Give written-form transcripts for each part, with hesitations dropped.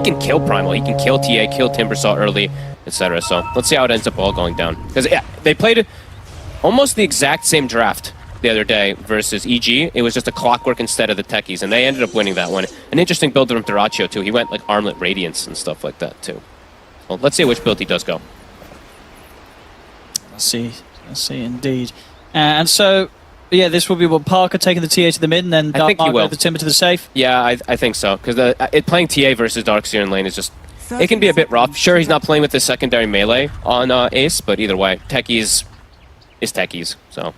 can kill Primal, he can kill TA, kill Timbersaw early, etc. So let's see how it ends up all going down. Because yeah, they played almost the exact same draft the other day versus EG. It was just a Clockwork instead of the Techies, and they ended up winning that one. An interesting build from Dyrachyo too. He went like Armlet Radiance and stuff like that too. Well, let's see which build he does go. Let's see indeed. And so, yeah, this will be what Parker taking the TA to the mid, and then Dark Margo the Timber to the safe. Yeah, I think so. Because playing TA versus Darkseer in lane is just, it can be a bit rough. Sure, he's not playing with the secondary melee on Ace, but either way, Techies is Techies, so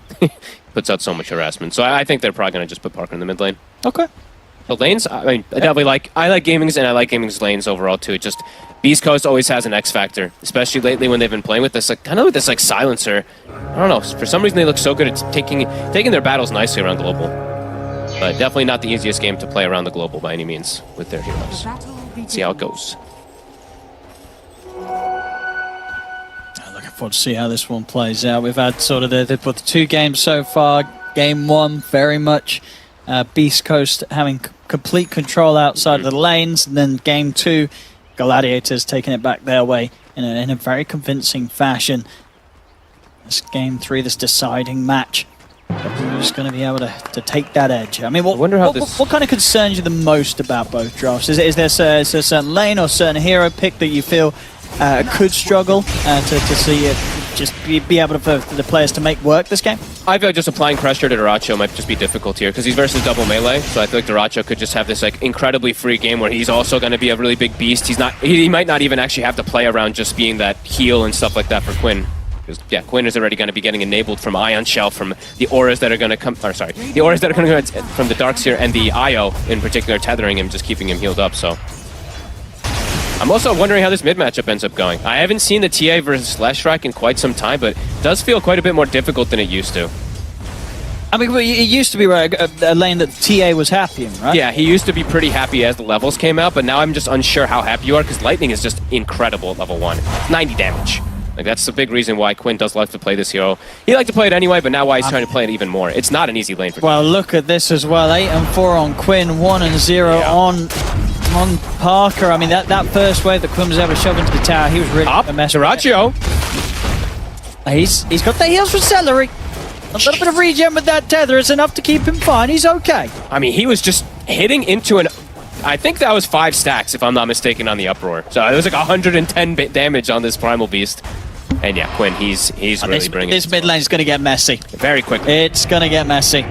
puts out so much harassment. So I think they're probably going to just put Parker in the mid lane. Okay. The lanes, I mean, I like Gaming's, and I like Gaming's lanes overall too. It just, BeastCoast always has an X factor, especially lately when they've been playing with this, like, kind of with this like silencer. I don't know, for some reason they look so good at taking their battles nicely around global. But definitely not the easiest game to play around the global by any means with their heroes. Let's see how it goes. Looking forward to see how this one plays out. We've had sort of the 2 games so far. Game 1 very much BeastCoast having complete control outside of the lanes, and then game 2, Gladiators taking it back their way in a very convincing fashion. This game 3, this deciding match, who's going to be able to take that edge? I mean, what kind of concerns you the most about both drafts? Is there a certain lane or certain hero pick that you feel could struggle to see it just be able for the players to make work this game? I feel like just applying pressure to Dyrachyo might just be difficult here because he's versus double melee, so I feel like Dyrachyo could just have this like incredibly free game where he's also going to be a really big beast. He might not even actually have to play around just being that heal and stuff like that for Quinn. Because yeah, Quinn is already going to be getting enabled from Ion Shell, from the auras that are going to come, or sorry, the auras that are going to come from the Darkseer and the IO in particular, tethering him, just keeping him healed up. So I'm also wondering how this mid matchup ends up going. I haven't seen the TA versus Leshrac in quite some time, but it does feel quite a bit more difficult than it used to. I mean, it used to be a lane that TA was happy in, right? Yeah, he used to be pretty happy as the levels came out, but now I'm just unsure how happy you are because Lightning is just incredible at level 1. 90 damage. Like, that's the big reason why Quinn does like to play this hero. He liked to play it anyway, but now why he's trying to play it even more. It's not an easy lane for him. Well, look at this as well. 8 and 4 on Quinn, 1 and 0 on Parker. I mean, that first wave that Quinn was able to shove into the tower, he was really a mess. Dyrachyo. He's got the heals for Celery. A little bit of regen with that tether is enough to keep him fine. He's okay. I mean, he was just hitting into an... I think that was 5 stacks, if I'm not mistaken, on the Uproar. So it was like 110 bit damage on this Primal Beast. And yeah, Quinn, he's really bringing it. This mid lane is going to get messy. Very quickly. It's going to get messy.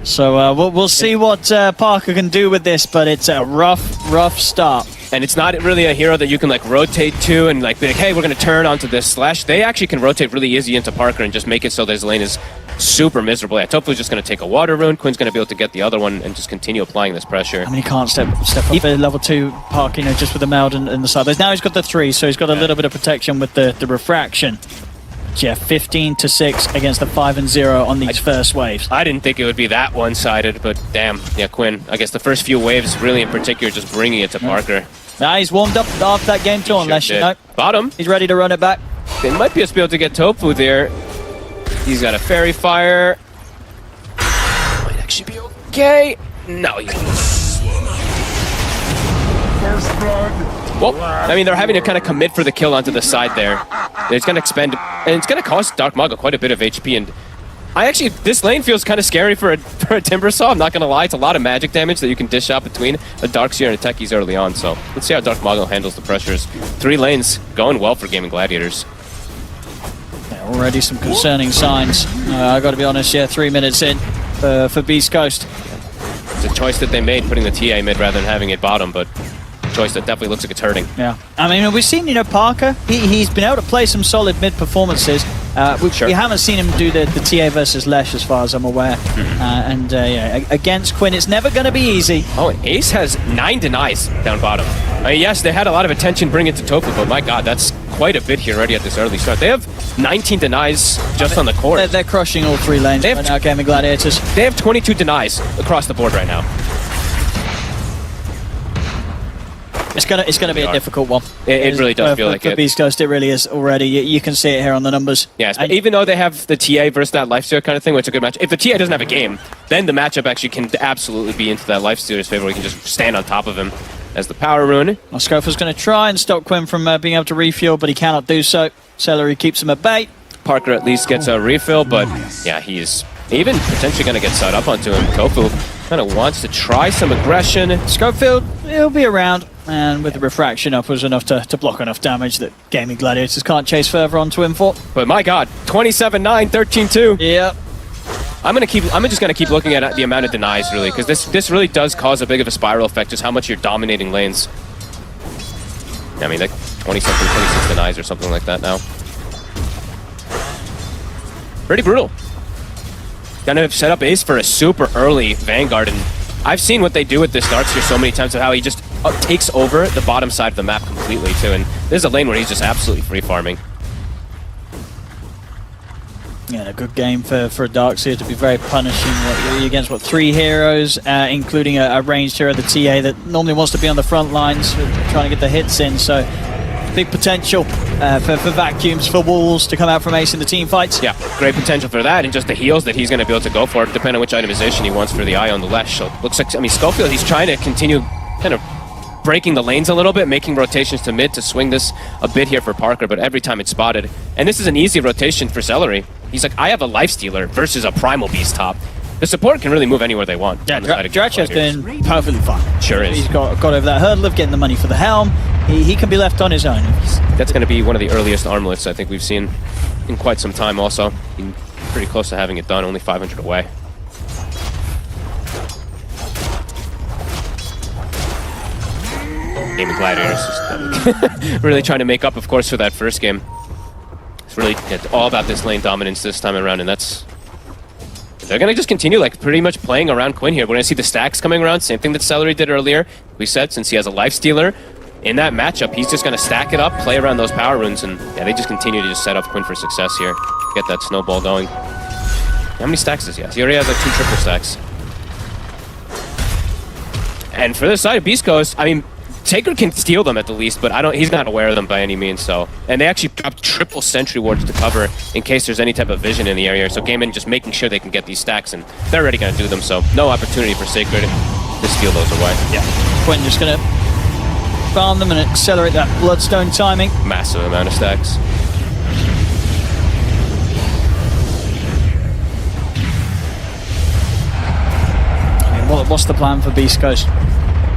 So we'll see what Parker can do with this, but it's a rough start. And it's not really a hero that you can like rotate to and like be like, hey, we're going to turn onto this slash. They actually can rotate really easy into Parker and just make it so this lane is super miserable. Yeah, Tofu's just going to take a water rune. Quinn's going to be able to get the other one and just continue applying this pressure. I mean, he can't step up the level 2 Parker, you know, just with the meld and the side. Now he's got the 3, so he's got a little bit of protection with the refraction. Yeah, 15-6 against the 5 and 0 on these first waves. I didn't think it would be that one-sided, but damn, yeah, Quinn. I guess the first few waves, really in particular, just bringing it to Parker. Now he's warmed up after that game too, unless you know. Bottom. He's ready to run it back. They might be able to get Tofu there. He's got a Fairy Fire. Might actually be okay. No, he's well, I mean, they're having to kind of commit for the kill onto the side there. It's going to expend, and it's going to cost Dark Mago quite a bit of HP. And this lane feels kind of scary for a Timbersaw. I'm not going to lie, it's a lot of magic damage that you can dish out between a Darkseer and a Techies early on. So let's see how Dark Mago handles the pressures. 3 lanes going well for Gaimin Gladiators. Yeah, already some concerning signs. I got to be honest, yeah, 3 minutes in for BeastCoast. It's a choice that they made, putting the TA mid rather than having it bottom, but choice that definitely looks like it's hurting. Yeah, I mean, we've seen, you know, Parker, he's been able to play some solid mid performances. We haven't seen him do the TA versus Lesh as far as I'm aware. Yeah, against Quinn, it's never going to be easy. Oh, and Ace has 9 denies down bottom. I mean, yes, they had a lot of attention bringing it to Tofu, but my god, that's quite a bit here already at this early start. They have 19 denies just on the court. They're crushing all 3 lanes right now, Gaimin Gladiators. They have 22 denies across the board right now. It's gonna be a difficult one. It really does feel like for it. BeastCoast, it really is already. You can see it here on the numbers. Yes, but even though they have the TA versus that Lifestealer kind of thing, which is a good match, if the TA doesn't have a game, then the matchup actually can absolutely be into that Lifestealer's favor. We can just stand on top of him as the power rune. Well, Scofa's going to try and stop Quinn from being able to refuel, but he cannot do so. Celery keeps him at bay. Parker at least gets a refill, but yeah, he's even potentially going to get set up onto him. Tofu kind of wants to try some aggression. Schofield, he'll be around, and with the refraction up was enough to block enough damage that Gaimin Gladiators can't chase further onto him for. But my god, 27-9, 13-2. Yep. I'm just gonna keep looking at the amount of denies, really, because this really does cause a big of a spiral effect, just how much you're dominating lanes. I mean, like 20-something, 26 denies or something like that now. Pretty brutal. Gonna set up Ace for a super early Vanguard, and I've seen what they do with this Darkseer so many times of how he just takes over the bottom side of the map completely too, and this is a lane where he's just absolutely free farming. Yeah, a good game for Darkseer to be very punishing against 3 heroes, including a ranged hero, the TA, that normally wants to be on the front lines, trying to get the hits in. So big potential for vacuums, for walls to come out from Ace in the team fights. Yeah, great potential for that, and just the heals that he's going to be able to go for, depending on which itemization he wants for the eye on the left. So looks like, I mean, Schofield, he's trying to continue kind of breaking the lanes a little bit, making rotations to mid to swing this a bit here for Parker, but every time it's spotted. And this is an easy rotation for Celery. He's like, I have a Lifestealer versus a Primal Beast top. The support can really move anywhere they want. Yeah, Dracho's doing perfectly fine. Sure is. He's got over that hurdle of getting the money for the helm. He can be left on his own. That's going to be one of the earliest armlets I think we've seen in quite some time also. Pretty close to having it done, only 500 away. Gaimin Gladiators is really trying to make up, of course, for that first game. It's really all about this lane dominance this time around, and that's... They're going to just continue, like, pretty much playing around Quinn here. We're going to see the stacks coming around, same thing that Celery did earlier. We said, since he has a Lifestealer, in that matchup, he's just going to stack it up, play around those power runes, and yeah, they just continue to just set up Quinn for success here. Get that snowball going. How many stacks does he have? He already has, like, 2 triple stacks. And for this side of BeastCoast, I mean, Sacred can steal them at the least, but he's not aware of them by any means, so. And they actually dropped triple sentry wards to cover in case there's any type of vision in the area, so Gaimin just making sure they can get these stacks, and they're already going to do them, so no opportunity for Sacred to steal those away. Yeah. Quinn just going to farm them and accelerate that Bloodstone timing. Massive amount of stacks. I mean, what's the plan for BeastCoast?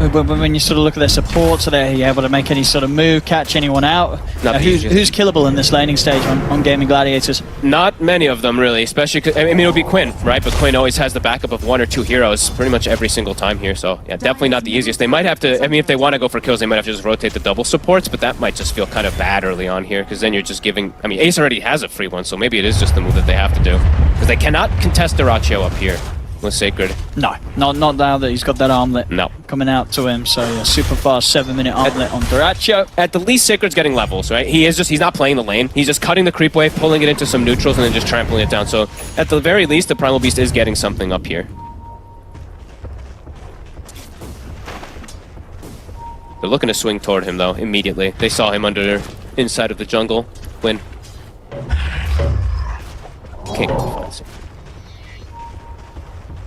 When you sort of look at their support, so they're able to make any sort of move, catch anyone out. Who's killable in this laning stage on Gaimin Gladiators? Not many of them, really, especially, I mean, it would be Quinn, right? But Quinn always has the backup of 1 or 2 heroes pretty much every single time here, so yeah, definitely not the easiest. They might have to, I mean, if they want to go for kills, they might have to just rotate the double supports, but that might just feel kind of bad early on here, because then you're just giving, I mean, Ace already has a free one, so maybe it is just the move that they have to do, because they cannot contest Duracho up here with Sacred. No, not now that he's got that armlet coming out to him. So yeah, super fast 7-minute armlet on Duracho. At the least, Sacred's getting levels, right? He's not playing the lane. He's just cutting the creep wave, pulling it into some neutrals, and then just trampling it down. So at the very least, the Primal Beast is getting something up here. They're looking to swing toward him, though, immediately. They saw him inside of the jungle. Quinn. Can't find him.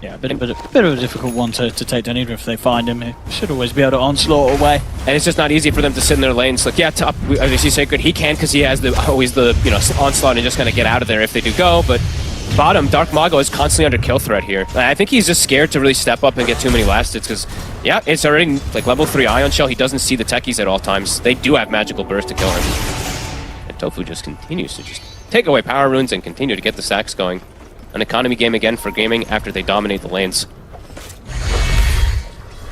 Yeah, a bit of a difficult one to take down, even if they find him. He should always be able to onslaught away. And it's just not easy for them to sit in their lanes. Like, yeah, top, as you see Sacred, he can because he has always the onslaught and just kind of get out of there if they do go. But bottom, Dark Mago is constantly under kill threat here. I think he's just scared to really step up and get too many last hits because, yeah, it's already like level 3 Ion Shell. He doesn't see the techies at all times. They do have Magical Burst to kill him. And Tofu just continues to just take away power runes and continue to get the stacks going. An economy game again for gaming after they dominate the lanes.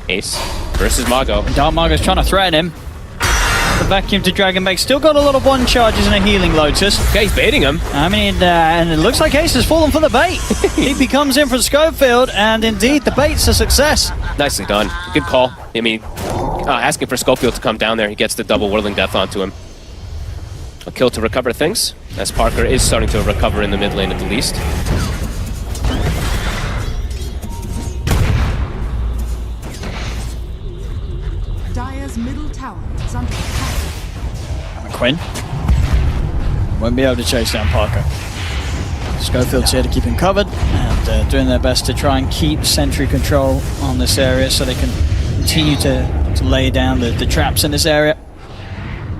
Ace versus Mago. Dark Mago's trying to threaten him. The vacuum to Dragon Bait. Still got a lot of 1 charges and a healing Lotus. Okay, he's baiting him. I mean, and it looks like Ace has fallen for the bait. He comes in from Schofield, and indeed, the bait's a success. Nicely done. Good call. I mean, asking for Schofield to come down there, he gets the double Whirling Death onto him. A kill to recover things, as Parker is starting to recover in the mid lane at the least. Dire's middle tower is under attack. Quinn won't be able to chase down Parker. Schofield's here to keep him covered and doing their best to try and keep sentry control on this area so they can continue to lay down the traps in this area.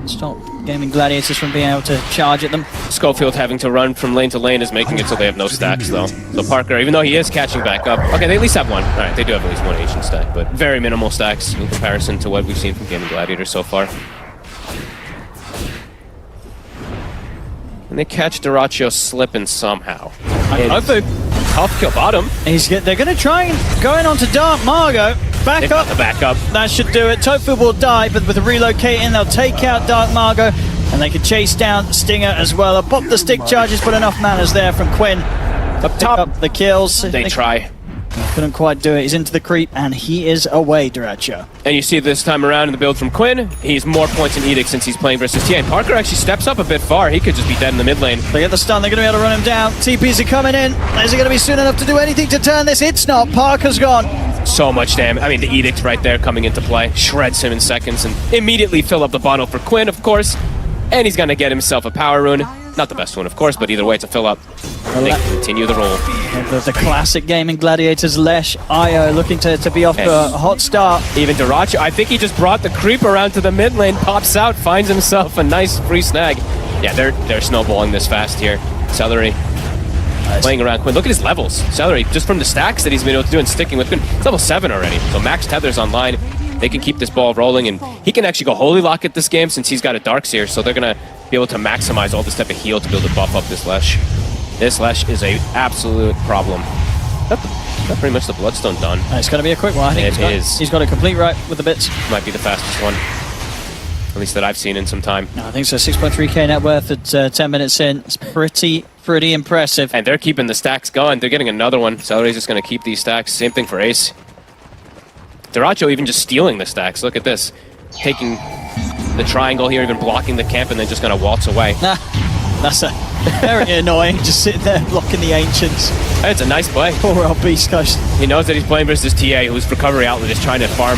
Stop Gaimin Gladiators from being able to charge at them. Schofield having to run from lane to lane is making it so they have no stacks, though. So Parker, even though he is catching back up, okay, they at least have one. All right, they do have at least one ancient stack, but very minimal stacks in comparison to what we've seen from Gaimin Gladiators so far. And they catch Dyrachyo slipping somehow. Tough kill bottom. They're going to try and go in onto Dark Margot. Back up. The backup. That should do it. Tofu will die, but with the relocating, they'll take out Dark Margot, and they can chase down Stinger as well. They'll pop the stick charges, but enough manners there from Quinn. Up top. Up the kills. They try. Couldn't quite do it. He's into the creep, and he is away, Dyrachyo. And you see this time around in the build from Quinn, he's more points than Edict since he's playing versus TA. And Parker actually steps up a bit far. He could just be dead in the mid lane. They get the stun. They're going to be able to run him down. TPs are coming in. Is it going to be soon enough to do anything to turn this? It's not. Parker's gone. So much damage. I mean, the Edict right there coming into play. Shreds him in seconds and immediately fill up the bottle for Quinn, of course. And he's going to get himself a power rune. Not the best one, of course, but either way, it's a fill up. They continue the roll. The classic Gaimin Gladiators, Lesh, Io looking to be off to a hot start. Even Dyrachyo, I think he just brought the creep around to the mid lane, pops out, finds himself a nice free snag. Yeah, they're snowballing this fast here. Celery playing around Quinn. Look at his levels. Celery, just from the stacks that he's been able to do and sticking with Quinn. It's level 7 already, so max tether's online. They can keep this ball rolling, and he can actually go Holy Lock at this game since he's got a Dark Seer, so they're going to be able to maximize all this type of heal to be able to buff up this Lesh. This Lesh is a absolute problem. That's pretty much the Bloodstone done. It's going to be a quick one. I think he's got it complete right with the bits. Might be the fastest one, at least that I've seen in some time. No, I think so. 6.3k net worth at 10 minutes in. It's pretty impressive. And they're keeping the stacks going. They're getting another one. Celery's just going to keep these stacks. Same thing for Ace. Dyrachyo even just stealing the stacks. Look at this. Taking the triangle here, even blocking the camp, and then just going to waltz away. That's very annoying. Just sitting there blocking the Ancients. Hey, it's a nice play. Poor old BeastCoast. He knows that he's playing versus TA, whose recovery outlet is trying to farm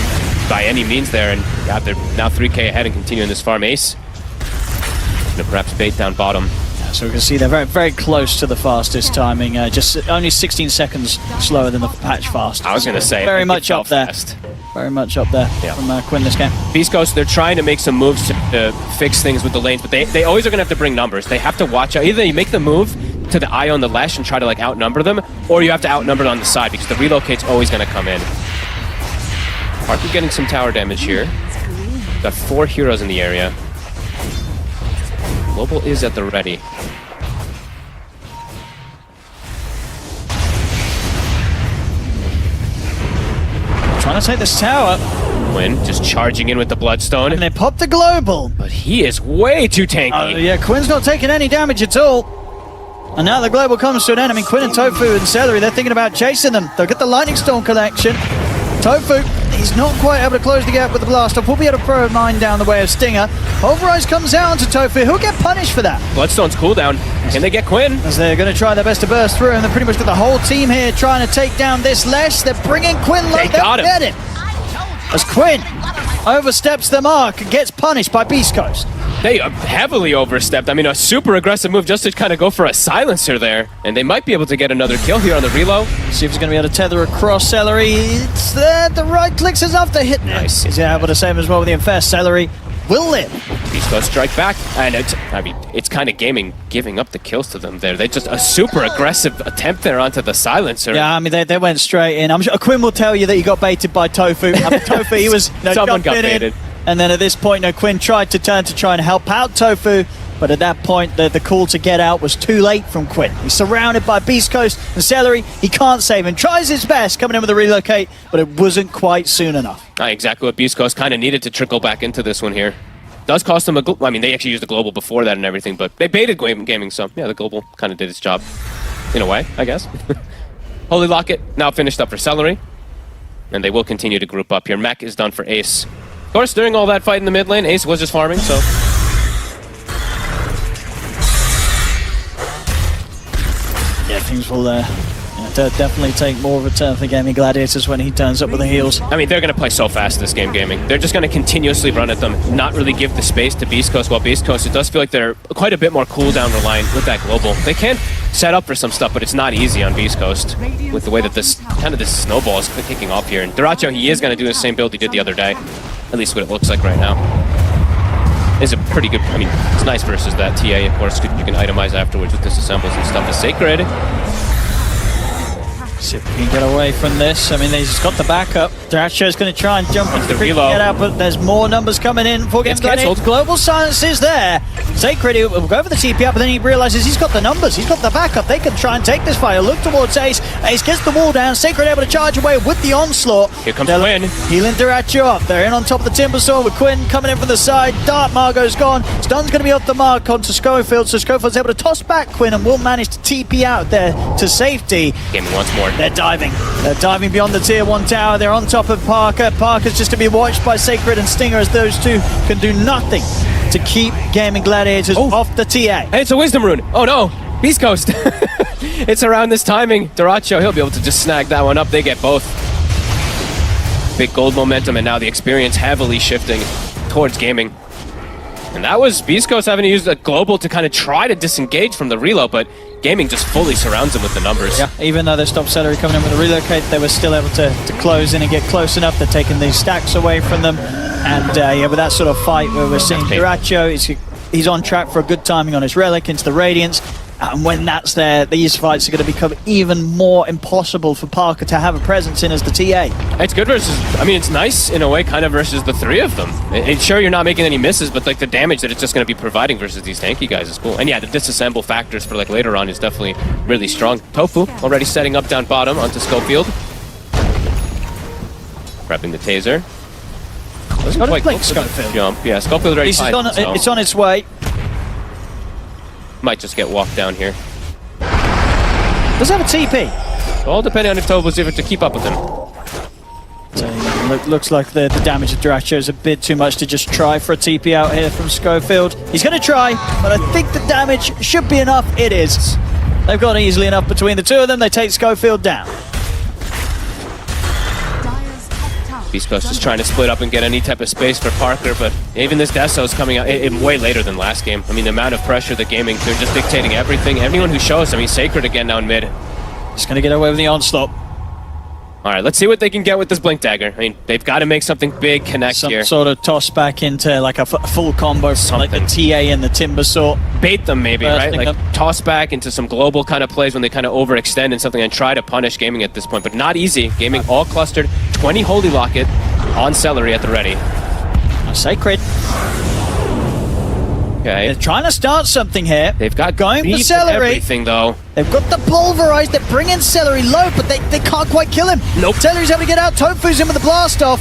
by any means there, and yeah, they're now 3k ahead and continuing this farm. Ace gonna perhaps bait down bottom. So we can see they're very, very close to the fastest timing. Just only 16 seconds slower than the patch fast. I was going to say, very much up there. Fast. Very much up there from Quinn this game. BeastCoast, they're trying to make some moves to fix things with the lanes, but they always are going to have to bring numbers. They have to watch out. Either you make the move to the eye on the Lesh and try to like outnumber them, or you have to outnumber it on the side because the relocate's always going to come in. Parker getting some tower damage here. Got 4 heroes in the area. Global is at the ready. Trying to take this tower. Quinn just charging in with the Bloodstone. And they pop the global. But he is way too tanky. Yeah, Quinn's not taking any damage at all. And now the global comes to an end. I mean, Quinn and Tofu and Celery, they're thinking about chasing them. They'll get the Lightning Storm collection. Tofu, he's not quite able to close the gap with the blast off. We'll be able to throw a mine down the way of Stinger. Pulverize comes out onto Tofu. He'll get punished for that. Bloodstone's cooldown. Can they get Quinn? As they're going to try their best to burst through, and they've pretty much got the whole team here trying to take down this Lesh. They're bringing Quinn low. They got him. Get him. As Quinn oversteps the mark and gets punished by BeastCoast. They heavily overstepped. I mean, a super aggressive move just to kind of go for a silencer there. And they might be able to get another kill here on the reload. See if he's going to be able to tether across Celery. It's there. The right clicks enough to hit. Nice. He's able to save him as well with the Infest. Celery will live. BeastCoast strike back. And it's kind of giving up the kills to them there. They just a super aggressive attempt there onto the silencer. Yeah, I mean, they went straight in. I'm sure Quinn will tell you that he got baited by Tofu. I mean, Tofu, he was someone got baited. And then at this point, Quinn tried to turn to try and help out Tofu, but at that point, the call to get out was too late from Quinn. He's surrounded by BeastCoast and Celery. He can't save him. Tries his best coming in with a relocate, but it wasn't quite soon enough. Exactly what BeastCoast kind of needed to trickle back into this one here. Does cost them I mean, they actually used the global before that and everything, but they baited gaming, so yeah, the global kind of did its job. In a way, I guess. Holy Locket now finished up for Celery, and they will continue to group up here. Mech is done for Ace. Of course, during all that fight in the mid lane, Ace was just farming, so... Yeah, things will definitely take more of a turn for Gaimin Gladiators when he turns up with the heels. I mean, they're going to play so fast this game, Gaming. They're just going to continuously run at them, not really give the space to BeastCoast. While BeastCoast, it does feel like they're quite a bit more cooldown reliant with that global. They can set up for some stuff, but it's not easy on BeastCoast with the way that this snowball is kicking off here. And Duracho, he is going to do the same build he did the other day, at least what it looks like right now. Is a pretty good, I mean, it's nice versus that TA, of course, you can itemize afterwards with disassembles and stuff. The Sacred. See if we can get away from this. I mean, he's got the backup. Duracho's going to try and jump into the reload. Get out, but there's more numbers coming in for Gaimin Gladiators. Global silence is there. Sacred will go for the TP up, but then he realizes he's got the numbers. He's got the backup. They can try and take this fight. Look towards Ace. Ace gets the wall down. Sacred able to charge away with the onslaught. Here comes Quinn. Healing Duracho up. They're in on top of the Timbersaw with Quinn coming in from the side. Dart Margot's gone. Stun's going to be off the mark onto Schofield, so Schofield's able to toss back Quinn and will manage to TP out there to safety. Gaming once more. They're diving. They're diving beyond the tier 1 tower. They're on top of Parker. Parker's just to be watched by Sacred and Stinger, as those two can do nothing to keep Gaimin Gladiators off the TA. Hey, it's a Wisdom Rune. Oh no, BeastCoast. It's around this timing. Duracho, he'll be able to just snag that one up. They get both. Big gold momentum, and now the experience heavily shifting towards Gaming. And that was BeastCoast having to use a global to kind of try to disengage from the reload, but Gaming just fully surrounds him with the numbers. Yeah, even though they stopped Celery coming in with a relocate, they were still able to close in and get close enough. They're taking these stacks away from them. And yeah, with that sort of fight where we're seeing Duracho, he's on track for a good timing on his relic into the Radiance. And when that's there, these fights are going to become even more impossible for Parker to have a presence in as the TA. It's good versus, I mean, it's nice in a way kind of versus the three of them. It's sure you're not making any misses, but like the damage that it's just going to be providing versus these tanky guys is cool. And yeah, the disassemble factors for like later on is definitely really strong. Tofu already setting up down bottom onto Schofield. Prepping the taser. He's got to blink Schofield. Jump. Yeah, Schofield already it's on its way. Might just get walked down here. Does have a TP. All depending on if Tofu's able to keep up with him. So, looks like the damage of Duracho is a bit too much to just try for a TP out here from Schofield. He's going to try, but I think the damage should be enough. It is. They've got easily enough between the two of them. They take Schofield down. BeastCoast is trying to split up and get any type of space for Parker, but even this Deso is coming out way later than last game. I mean, the amount of pressure that Gaming, they're just dictating everything. Anyone who shows, I mean, Sacred again down mid. Just going to get away with the onslaught. All right, let's see what they can get with this Blink Dagger. I mean, they've got to make something big connect here. Some sort of toss back into like a full combo from like the TA and the Timbersaw. Bait them maybe, right? Like toss back into some global kind of plays when they kind of overextend and something and try to punish Gaming at this point, but not easy. Gaming all clustered, 20 Holy Locket on Celery at the ready. Sacred. Okay. They're trying to start something here. They've got going for Celery. Everything though. They've got the pulverize. They're bringing Celery low, but they can't quite kill him. Nope. Celery's able to get out. Tofu's in with the blast off.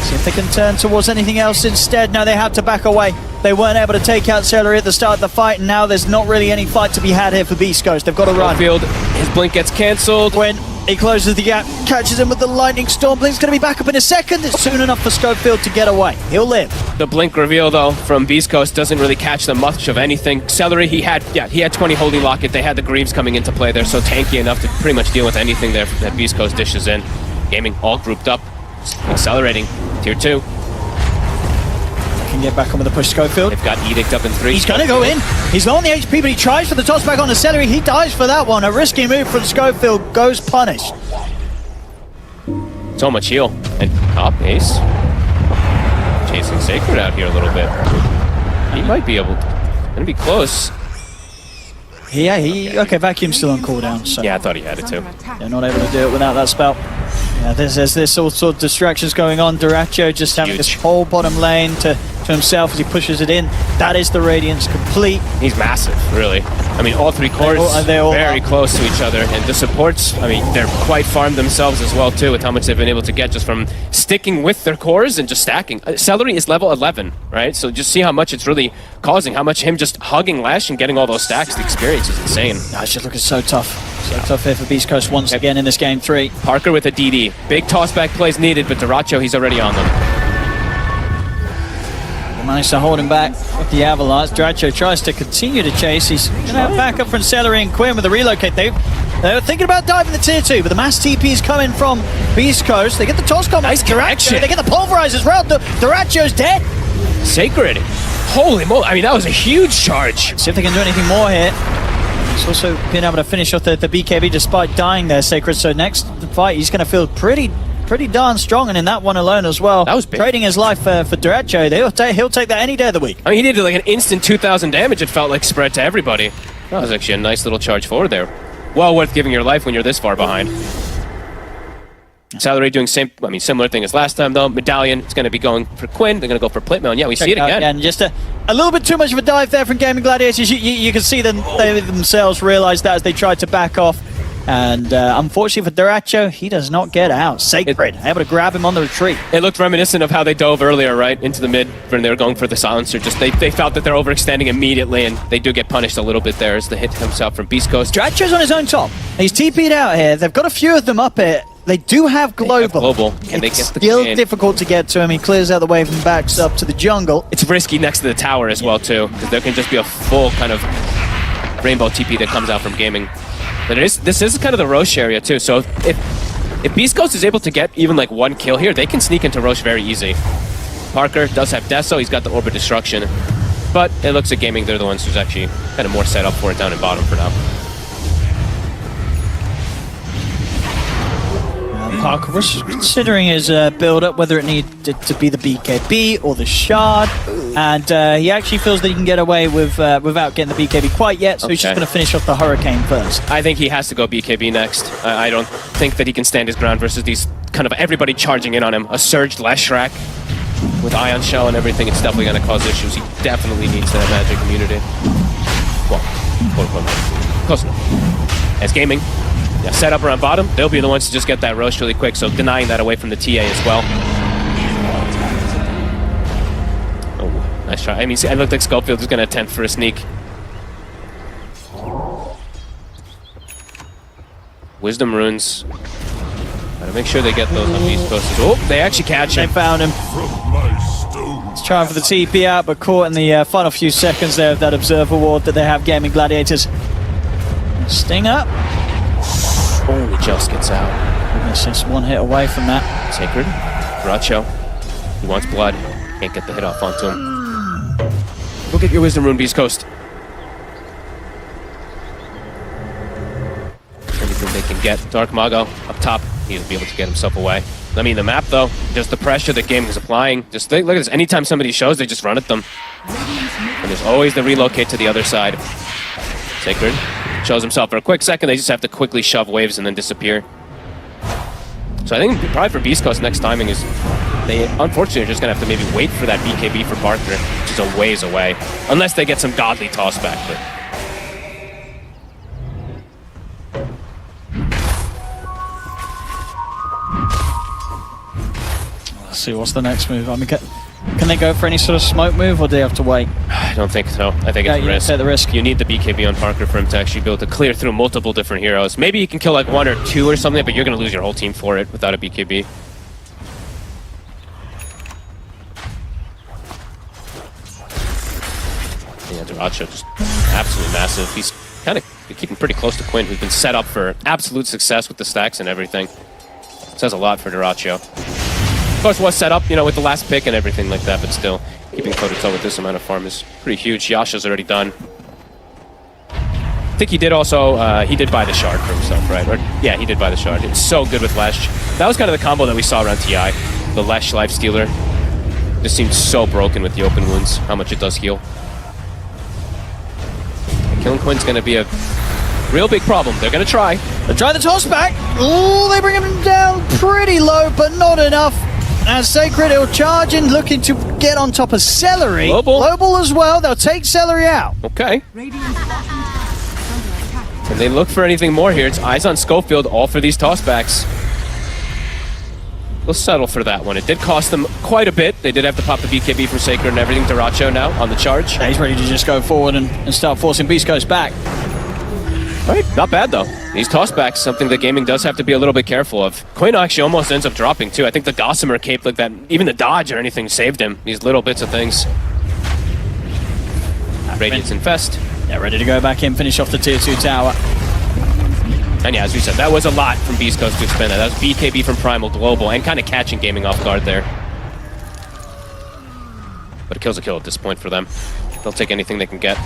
See if they can turn towards anything else instead. No, they have to back away. They weren't able to take out Celery at the start of the fight, and now there's not really any fight to be had here for BeastCoast. They've got to run. Field, his blink gets cancelled. When he closes the gap, catches him with the lightning storm. Blink's going to be back up in a second. It's soon enough for Schofield to get away. He'll live. The blink reveal though from BeastCoast doesn't really catch them much of anything. Celery, he had 20 Holy Locket. They had the Greaves coming into play there, so tanky enough to pretty much deal with anything there that BeastCoast dishes in. Gaming all grouped up, accelerating tier 2. Can get back on with the push Schofield. They've got Edict up in 3. He's going to go in. He's low on the HP, but he tries for the toss back on the Celery. He dies for that one. A risky move from Schofield goes punished. So much heal. And top Ace. Chasing Sacred out here a little bit. He might be able to. Gonna be close. Yeah, okay, Vacuum's still on cooldown, so. Yeah, I thought he had it too. They're not able to do it without that spell. Yeah, there's all sorts of distractions going on. Duracho just having this whole bottom lane to himself as he pushes it in. That is the Radiance complete. He's massive, really. I mean, all 3 cores they're all very close to each other, and the supports, I mean, they're quite farmed themselves as well too, with how much they've been able to get just from sticking with their cores and just stacking. Celery is level 11, right? So just see how much it's really causing, how much him just hugging Lash and getting all those stacks. The experience is insane. It's just looking so tough. So tough here for BeastCoast once again in this game 3. Parker with a DD. Big tossback plays needed, but Duracho, he's already on them. They managed to hold him back with the Avalanche. Duracho tries to continue to chase. He's going to have backup from Celery and Quinn with the relocate. They've They were thinking about diving the tier 2, but the mass TP is coming from BeastCoast. They get the toss combo. Nice connection. They get the pulverize as well. Duraccio's dead. Sacred. Holy moly. I mean, that was a huge charge. See if they can do anything more here. He's also been able to finish off the BKB despite dying there, Sacred. So next fight, he's going to feel pretty darn strong, and in that one alone as well. That was big. Trading his life for Duraccio. He'll take that any day of the week. I mean, he did like an instant 2,000 damage, it felt like, spread to everybody. That was actually a nice little charge forward there. Well worth giving your life when you're this far behind. Salary doing similar thing as last time, though. Medallion is going to be going for Quinn. They're going to go for Plitmail, and yeah, we see it again. And just a little bit too much of a dive there from Gaimin Gladiators. You can see them, they themselves realized that as they tried to back off. And unfortunately for Duraccio, he does not get out. Sacred, able to grab him on the retreat. It looked reminiscent of how they dove earlier, right? Into the mid when they were going for the silencer. Just they felt that they're overextending immediately, and they do get punished a little bit there as the hit comes out from BeastCoast. Duraccio's on his own top. He's TP'd out here. They've got a few of them up here. They do have global. Can they get the still can? difficult to get to him. He clears out the wave and backs up to the jungle. It's risky next to the tower as well, too, because there can just be a full kind of rainbow TP that comes out from Gaming. But this is kind of the Roche area, too, so if BeastCoast is able to get even like one kill here, they can sneak into Roche very easy. Parker does have Deso, he's got the Orbit Destruction, but it looks like Gaming, they're the ones who's actually kind of more set up for it down in bottom for now. Parker was considering his build-up, whether it needed to be the BKB or the Shard, and he actually feels that he can get away with without getting the BKB quite yet, so he's just going to finish off the Hurricane first. I think he has to go BKB next. I don't think that he can stand his ground versus these kind of everybody charging in on him. A surged Leshrac with Ion Shell and everything, it's definitely going to cause issues. He definitely needs that magic immunity. Well, quote-unquote, close enough. As Gaming, yeah, set up around bottom, they'll be the ones to just get that Roche really quick, so denying that away from the TA as well. Oh, nice try. I mean, see, I looked like Schofield was going to attempt for a sneak. Wisdom runes. Gotta make sure they get those on BeastCoast. Oh, they actually catch him. They found him. He's trying for the TP out, but caught in the final few seconds there of that Observer Ward that they have Gaimin Gladiators. Sting up. Oh, he just gets out. It's just one hit away from that. Sacred. Racho. He wants blood. Can't get the hit off onto him. Go get your Wisdom Rune, BeastCoast. Anything they can get. Dark Mago up top. He'll be able to get himself away. I mean, the map, though, just the pressure that Gaming is applying. Just look at this. Anytime somebody shows, they just run at them. And there's always the relocate to the other side. Sacred shows himself for a quick second. They just have to quickly shove waves and then disappear. So I think probably for BeastCoast, next timing is they unfortunately are just going to have to maybe wait for that BKB for Parker, which is a ways away. Unless they get some godly toss back. Let's see, what's the next move? I mean, can they go for any sort of smoke move, or do they have to wait? I don't think so. I think it's a risk. Take the risk. You need the BKB on Parker for him to actually be able to clear through multiple different heroes. Maybe you can kill like one or two or something, but you're going to lose your whole team for it without a BKB. Yeah, Duracho just absolutely massive. He's kind of keeping pretty close to Quinn, who's been set up for absolute success with the stacks and everything. Says a lot for Duracho. Of course, was set up, you know, with the last pick and everything like that, but still, keeping toe-to-toe with this amount of farm is pretty huge. Yasha's already done. I think he did also, he did buy the shard for himself, right? Or, yeah, he did buy the shard. It's so good with Lesh. That was kind of the combo that we saw around TI. The Lesh Lifestealer. Just seems so broken with the open wounds, how much it does heal. Killing Quinn's going to be a real big problem. They're going to try. They try the toss back. Oh, they bring him down pretty low, but not enough. As Sacred, he'll charge in, looking to get on top of Celery. Global as well. They'll take Celery out. Okay. Radiant's bottom tower is under attack. Can they look for anything more here? It's eyes on Schofield, all for these tossbacks. We'll settle for that one. It did cost them quite a bit. They did have to pop the BKB from Sacred and everything. Duracho now on the charge. Yeah, he's ready to just go forward and start forcing BeastCoast back. All right, not bad though. These tossbacks, something that Gaming does have to be a little bit careful of. Quinn actually almost ends up dropping too. I think the Gossamer cape like that, even the dodge or anything saved him. These little bits of things. Radiance Infest. Yeah, ready to go back in, finish off the tier 2 tower. And yeah, as we said, that was a lot from BeastCoast to expend that. That was BKB from Primal Global and kind of catching Gaming off guard there. But a kill's a kill at this point for them. They'll take anything they can get.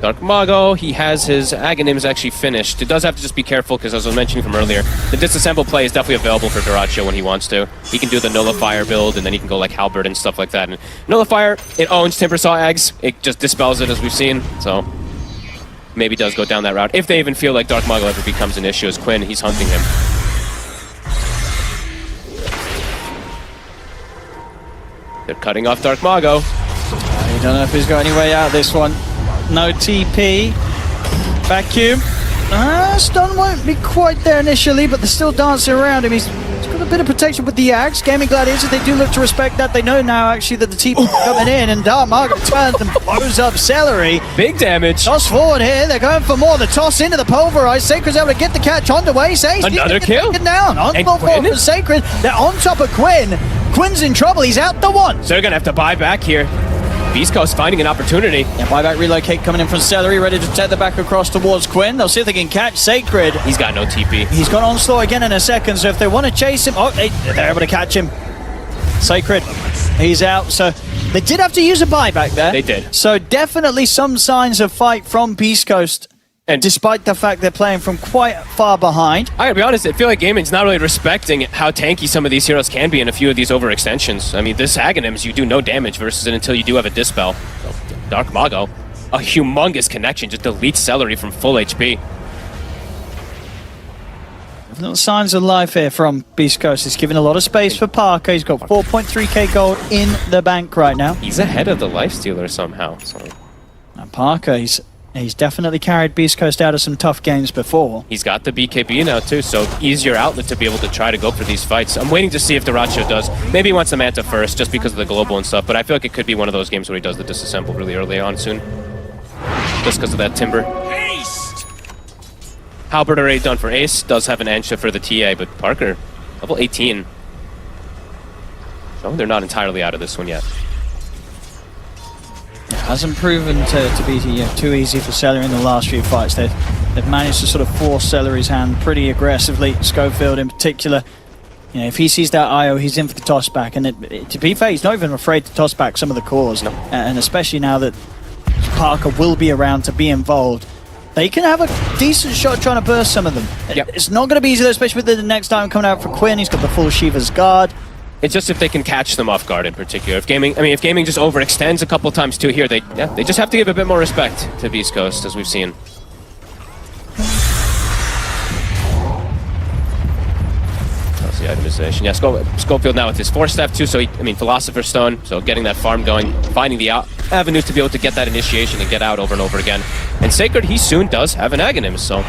Dark Mago, he has his Aghanims actually finished. It does have to just be careful because, as I was mentioning from earlier, the disassemble play is definitely available for Duracho when he wants to. He can do the Nullifier build, and then he can go like Halberd and stuff like that. And Nullifier, it owns Timbersaw Ags. It just dispels it, as we've seen. So maybe does go down that route. If they even feel like Dark Mago ever becomes an issue as Quinn, he's hunting him. They're cutting off Dark Mago. I don't know if he's got any way out of this one. No TP. Vacuum. Stun won't be quite there initially, but they're still dancing around him. He's got a bit of protection with the Axe. Gaimin Gladiators, they do look to respect that. They know now, actually, that the TP is coming in, and Dark Mago turns and blows up Celery. Big damage. Toss forward here. They're going for more. The toss into the Pulverize. Sacred's able to get the catch underway. Another kill. Down. Onslaught for Sacred. They're on top of Quinn. Quinn's in trouble. He's out the one. So they're going to have to buy back here. BeastCoast finding an opportunity. Yeah, buyback relocate coming in from Celery, ready to tether back across towards Quinn. They'll see if they can catch Sacred. He's got no TP. He's got Onslaught again in a second, so if they want to chase him... Oh, they're able to catch him. Sacred, he's out. So they did have to use a buyback there. They did. So definitely some signs of fight from BeastCoast, and despite the fact they're playing from quite far behind. I gotta be honest, I feel like Gaimin's not really respecting how tanky some of these heroes can be in a few of these overextensions. I mean, this Aghanims, you do no damage versus it until you do have a Dispel. So, Dark Mago, a humongous connection, just deletes Celery from full HP. Little signs of life here from BeastCoast. He's giving a lot of space for Parker. He's got 4.3k gold in the bank right now. He's ahead of the Lifestealer somehow. So. And Parker, he's definitely carried BeastCoast out of some tough games before. He's got the BKB now too, so easier outlet to be able to try to go for these fights. I'm waiting to see if Duracho does. Maybe he wants the Manta first, just because of the global and stuff, but I feel like it could be one of those games where he does the disassemble really early on soon. Just because of that Timber. Halberd already done for Ace, does have an Ansha for the TA, but Parker, level 18. So they're not entirely out of this one yet. It hasn't proven to be too easy for Celery in the last few fights. They've managed to sort of force Celery's hand pretty aggressively. Schofield in particular, if he sees that IO, he's in for the toss back. And to be fair, he's not even afraid to toss back some of the cores. No. And especially now that Parker will be around to be involved, they can have a decent shot trying to burst some of them. Yep. It's not going to be easy, though, especially with the next time coming out for Quinn. He's got the full Shiva's Guard. It's just if they can catch them off guard in particular. If Gaming just overextends a couple times too here, they just have to give a bit more respect to BeastCoast, as we've seen. That's the itemization. Yeah, Schofield now with his Force Staff too, so Philosopher's Stone, so getting that farm going, finding the avenues to be able to get that initiation and get out over and over again. And Sacred, he soon does have an Aghanim, so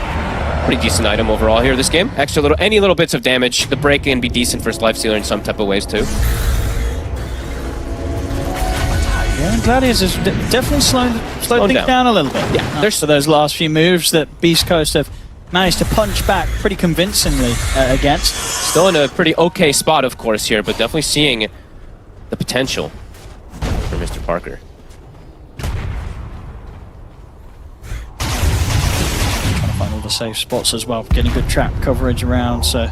pretty decent item overall here this game. Any little bits of damage. The break can be decent for Lifestealer in some type of ways too. Yeah, Gladiators is definitely slowed things down a little bit. Yeah, there's those last few moves that BeastCoast have managed to punch back pretty convincingly against. Still in a pretty okay spot, of course, here, but definitely seeing the potential for Mr. Parker. Find all the safe spots as well, getting good trap coverage around, so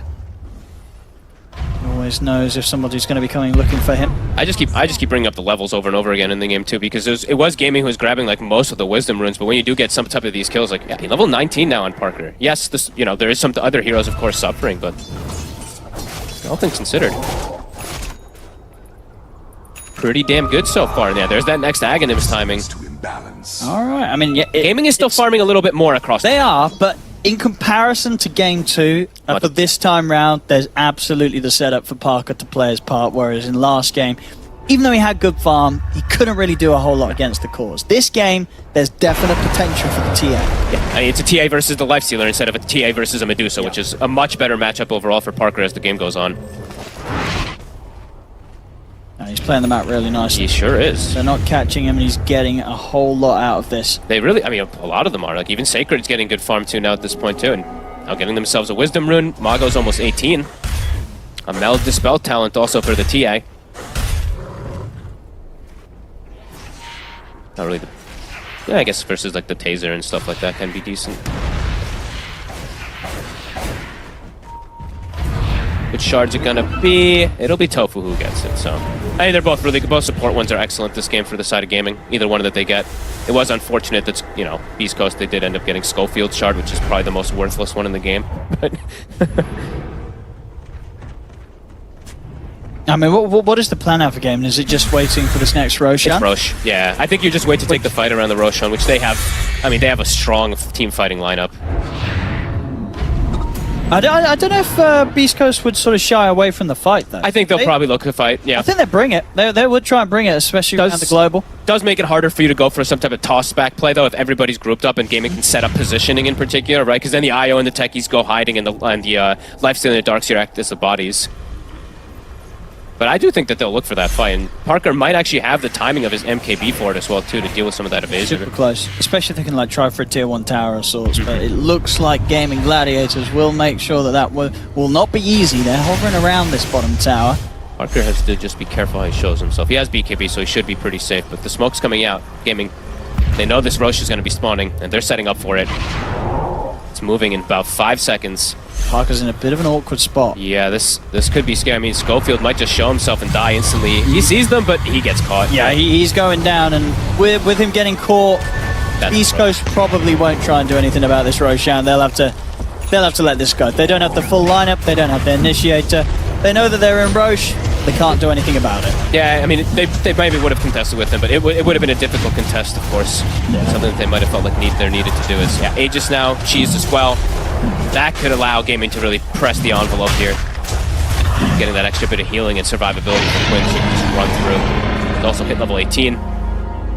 he always knows if somebody's going to be coming looking for him. I just keep bringing up the levels over and over again in the game too, because it was Gaming who was grabbing like most of the wisdom runes, but when you do get some type of these kills, like level 19 now on Parker. Yes, there is some other heroes of course suffering, but all things considered, pretty damn good so far. Yeah, there's that next Aghanim's timing. All right, Gaming is still farming a little bit more across. They are, but in comparison to Game 2, for this time round, there's absolutely the setup for Parker to play his part, whereas in last game, even though he had good farm, he couldn't really do a whole lot against the cores. This game, there's definite potential for the TA. Yeah, it's a TA versus the Lifestealer instead of a TA versus a Medusa, which is a much better matchup overall for Parker as the game goes on. And he's playing the map really nicely. He sure is. They're not catching him, and he's getting a whole lot out of this. They really, a lot of them are. Like, even Sacred's getting good farm too now at this point too, and now getting themselves a Wisdom Rune. Mago's almost 18. A Meld Dispel talent also for the TA. Not really Yeah, I guess versus like the taser and stuff like that can be decent. Which shards it gonna be? It'll be Tofu who gets it, so. I mean, they're both really good. Both support ones are excellent this game for the side of gaming. Either one that they get. It was unfortunate that, you know, BeastCoast, they did end up getting Schofield's shard, which is probably the most worthless one in the game. But I mean, what is the plan now for Gaimin? Is it just waiting for this next Roshan? it's Rosh, yeah. I think you just wait to take the fight around the Roshan, which they have. I mean, they have a strong team fighting lineup. I don't know if BeastCoast would sort of shy away from the fight, though. I think they'll probably look to fight, yeah. I think they bring it. They would try and bring it, especially around the global. Does make it harder for you to go for some type of toss-back play, though, if everybody's grouped up and Gaming can set up positioning in particular, right? Because then the IO and the techies go hiding and the Lifesteal and the Darkseer act as the bodies. But I do think that they'll look for that fight, and Parker might actually have the timing of his MKB for it as well, too, to deal with some of that evasion. Super close, especially if they can like try for a tier 1 tower of sorts, but it looks like Gaimin Gladiators will make sure that will not be easy. They're hovering around this bottom tower. Parker has to just be careful how he shows himself. He has BKB, so he should be pretty safe, but the smoke's coming out. Gaming, they know this Rosh is going to be spawning, and they're setting up for it. It's moving in about 5 seconds. Parker's in a bit of an awkward spot. Yeah, this could be scary. I mean, Schofield might just show himself and die instantly. He sees them, but he gets caught. Yeah, he's going down, and with him getting caught, BeastCoast probably won't try and do anything about this Roshan. They'll have to let this go. They don't have the full lineup. They don't have their initiator. They know that they're in Roche. They can't do anything about it. Yeah, I mean, they maybe would have contested with him, but it would have been a difficult contest, of course. Yeah. Something that they might have felt like they're needed to do is, yeah, Aegis now, Cheese as well. That could allow Gaming to really press the envelope here. Getting that extra bit of healing and survivability for Quinn, so you can just run through. They also hit level 18.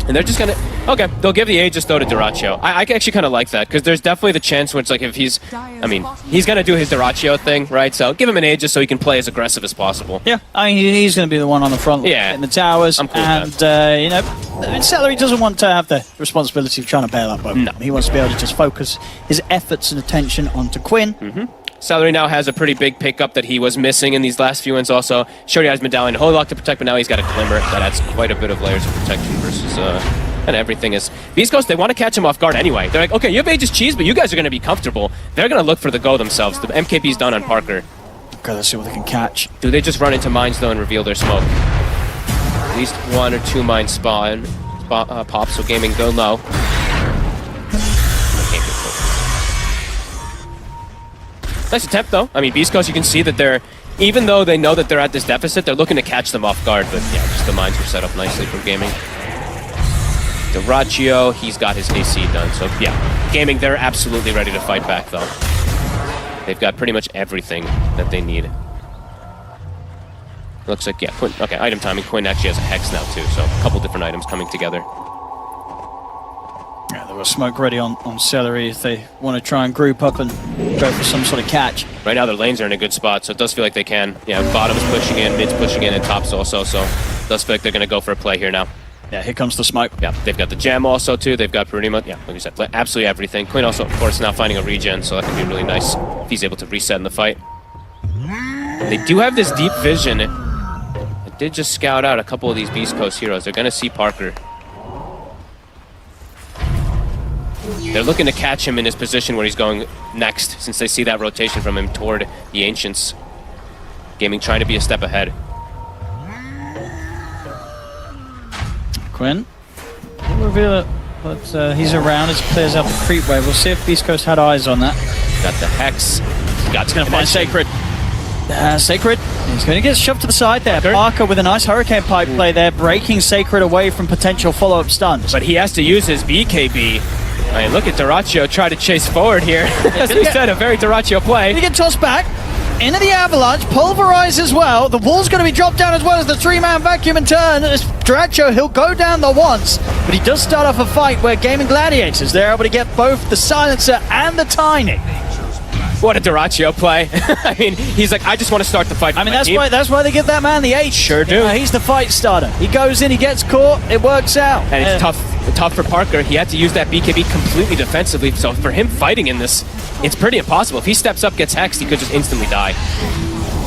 And they're just gonna... Okay, they'll give the Aegis, though, to Duraccio. I actually kind of like that, because there's definitely the chance where it's like if he's... I mean, he's gonna do his Duraccio thing, right? So give him an Aegis so he can play as aggressive as possible. Yeah, I mean, he's gonna be the one on the front line in the towers. I'm cool and, with that. you know, Celery doesn't want to have the responsibility of trying to bail out both. No. He wants to be able to just focus his efforts and attention onto Quinn. Celery now has a pretty big pickup that he was missing in these last few wins also. Shorty has Medallion Holy Lock to protect, but now he's got a Glimmer. That adds quite a bit of layers of protection versus... and everything is... BeastCoast, they want to catch him off guard anyway. They're like, okay, you have Aegis Cheese, but you guys are going to be comfortable. They're going to look for the go themselves. The MKB's done on Parker. Okay, let's see what they can catch. Do they just run into mines, though, and reveal their smoke? At least 1 or 2 mines pop, so Gaming go low. Nice attempt, though. I mean, BeastCoast, you can see that they're... Even though they know that they're at this deficit, they're looking to catch them off guard. But yeah, just the mines were set up nicely for Gaming. Duraccio, he's got his AC done. So yeah, Gaming, they're absolutely ready to fight back, though. They've got pretty much everything that they need. Looks like, yeah, Quinn, okay, item timing. Quinn actually has a Hex now, too. So a couple different items coming together. Yeah, there was smoke ready on Celery if they want to try and group up and go for some sort of catch. Right now, their lanes are in a good spot, so it does feel like they can. Yeah, bottom's pushing in, mid's pushing in, and top's also, so it does feel like they're going to go for a play here now. Yeah, here comes the smoke. Yeah, they've got the gem also, too. They've got pretty much, yeah, like you said, absolutely everything. Quinn also, of course, now finding a regen, so that can be really nice if he's able to reset in the fight. They do have this deep vision. It did just scout out a couple of these BeastCoast heroes. They're going to see Parker. They're looking to catch him in his position where he's going next, since they see that rotation from him toward the Ancients. Gaming trying to be a step ahead. Quinn will reveal it, but he's around as he clears out the creep wave. We'll see if BeastCoast had eyes on that. Got the Hex. He's going to find Sacred. Sacred, he's going to get shoved to the side there. Parker with a nice Hurricane Pipe play there, breaking Sacred away from potential follow-up stuns. But he has to use his BKB. I mean, look at Duraccio try to chase forward here. As we said, a very Duraccio play. He get tossed back into the avalanche, pulverized as well. The wall's going to be dropped down as well as the 3-man vacuum in turn. Duraccio, he'll go down the once, but he does start off a fight where Gaimin Gladiators, they're able to get both the silencer and the Tiny. What a Duraccio play. I mean, he's like, I just want to start the fight. I mean, that's why they give that man the H. Sure do. He's the fight starter. He goes in, he gets caught, it works out. And it's tough for Parker. He had to use that BKB completely defensively, so for him fighting in this, it's pretty impossible. If he steps up, gets hexed, he could just instantly die.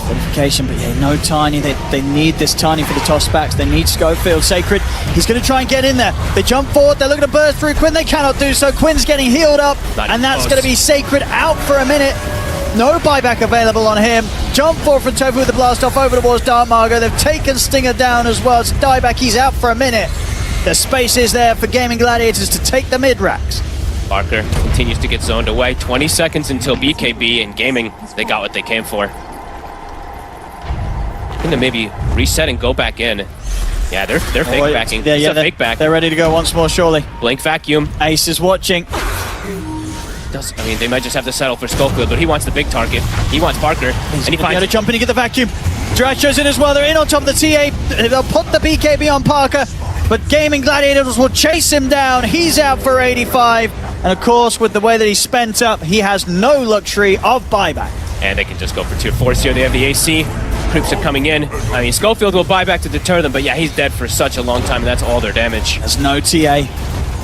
Qualification, but yeah, no Tiny. They need this Tiny for the toss backs. They need Schofield. Sacred, he's going to try and get in there. They jump forward. They're looking to burst through Quinn. They cannot do so. Quinn's getting healed up, and that's going to be Sacred out for a minute. No buyback available on him. Jump forward from Tofu with the blast off over towards Dark Margo. They've taken Stinger down as well. It's dieback. He's out for a minute. The space is there for Gaimin Gladiators to take the mid racks. Parker continues to get zoned away. 20 seconds until BKB, and Gaming, they got what they came for. Gonna maybe reset and go back in. Yeah, they're fake backing. Yeah, fake back. They're ready to go once more, surely. Blink vacuum. Ace is watching. I mean, they might just have to settle for Schofield, but he wants the big target. He wants Parker, and he finds to jump in and get the vacuum. Dracho's in as well. They're in on top of the TA. They'll put the BKB on Parker, but Gaimin Gladiators will chase him down. He's out for 85. And of course, with the way that he's spent up, he has no luxury of buyback. And they can just go for tier 4s here. They have the AC. Creeps are coming in. I mean, Schofield will buy back to deter them, but yeah, he's dead for such a long time, and that's all their damage. There's no TA.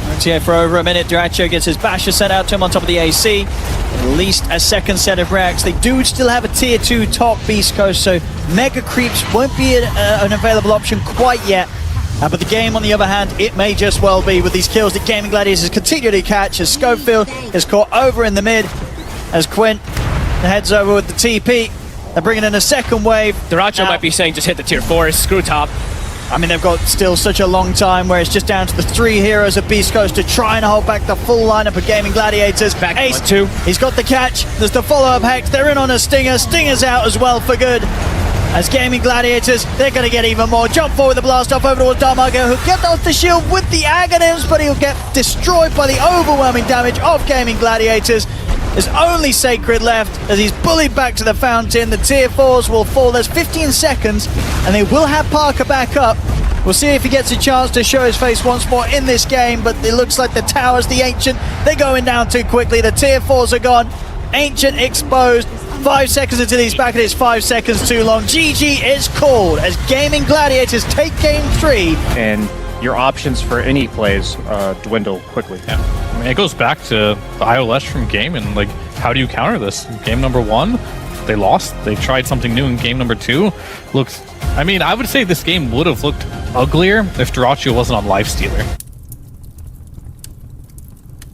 No TA for over a minute. Dracho gets his basher sent out to him on top of the AC. At least a second set of racks. They do still have a tier 2 top BeastCoast, so Mega Creeps won't be an available option quite yet. But the game, on the other hand, it may just well be with these kills that Gaimin Gladiators continue to catch as Schofield is caught over in the mid as Quint heads over with the TP. They're bringing in a second wave. Daracho might be saying just hit the tier 4s, screw top. I mean, they've got still such a long time where it's just down to the 3 heroes of BeastCoast to try and hold back the full lineup of Gaimin Gladiators. Back Ace, 1-2. He's got the catch. There's the follow-up Hex. They're in on a Stinger. Stinger's out as well for good. As Gaimin Gladiators, they're going to get even more. Jump forward, the blast off over towards Darmago, who'll get off the shield with the Aghanims, but he'll get destroyed by the overwhelming damage of Gaimin Gladiators. There's only Sacred left as he's bullied back to the fountain. The tier 4s will fall. There's 15 seconds, and they will have Parker back up. We'll see if he gets a chance to show his face once more in this game, but it looks like the towers, the Ancient, they're going down too quickly. The tier 4s are gone. Ancient exposed. 5 seconds until he's back, and it's 5 seconds too long. GG is called as Gaimin Gladiators take game 3. And your options for any plays dwindle quickly. Yeah, I mean, it goes back to the IOLS from Gaimin. Like, how do you counter this? Game number 1, they lost. They tried something new in game number 2. Looked, I mean, I would say this game would have looked uglier if Daracho wasn't on Lifestealer.